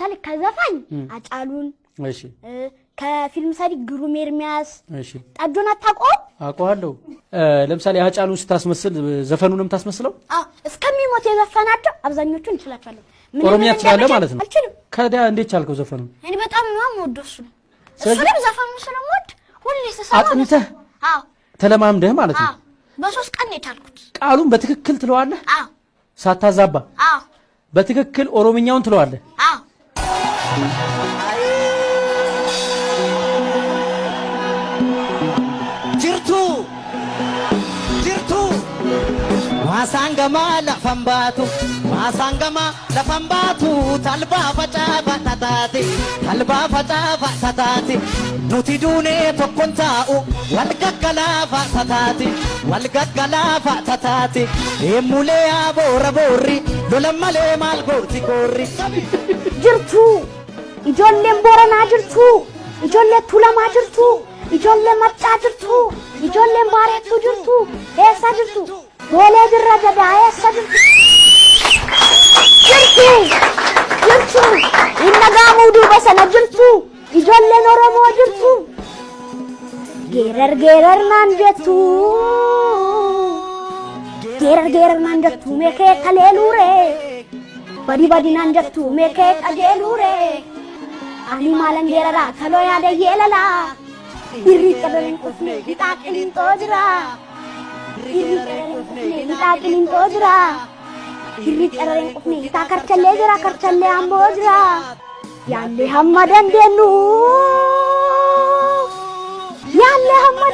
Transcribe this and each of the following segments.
ለምሳሌ ከዘፋኝ አጫሉን እሺ ከፊልም ሰሪ ግሩም ኤርሚያስ እሺ ጠጆን አታውቀውም? አውቀዋለሁ። ለምሳሌ አጫሉን ስታስመስል ዘፈኑንም ታስመስለው? አዎ እስከሚሞት የዘፈናቸው አብዛኞቹን እንችላቸዋለን። ኦሮሚያ ትችላለህ ማለት ነው? አልችልም። ከዳ እንዴት ቻልከው ዘፈኑ? እኔ በጣም ነው የምወደው እሱ። እሱንም ዘፈኑ ስለምወድ ሁሌ ስሰማ አጥንተህ አዎ ተለማምደህ ማለት ነው? አዎ በ3 ቀን ነው የቻልኩት። ቃሉን በትክክል ትለዋለህ? አዎ ሳታዛባ? አዎ በትክክል ኦሮምኛውን ትለዋለህ? አዎ jirtu masangama lafambatu talba faca fatati nuti dune tokkonta'u wal gaggala fatati emule abora borri lolamale mal gorti gorri jirtu ijoolleen Booranaa jirtu ijoollee Tuulamaa jirtu ijoollee Maccaa jirtu ijoolleen Baareetuu jirtu eessa jirtu Boolee Dirra Gadaa eessa jirtu inna gaamuu duuba sana jirtu ijoolleen Oromoo jirtu geerar naan jettu geerar naan jettu meekee kaleeluure badi naan jettu meekee qajeeluure ani maalan geerara kaloo yaada yeelala irri qadarin qufne hidhaaqiliin toojira irri qadarin qufne hidhaa karchallee jira karchallee amboo jira yaallee hamma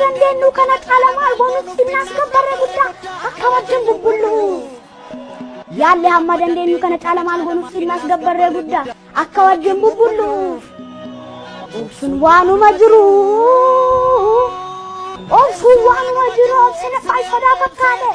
dandeenyu kana caala maal goonutti እናስከበረ ጉዳ akka wajjin bubbullu yaallee hamma dandeenyu kana caala maal goonutti እናስከበረ ጉዳ akka wajjin bubbullu obsun waanuma jiru obsun waanuma jiru obsine faayidaa fakkaate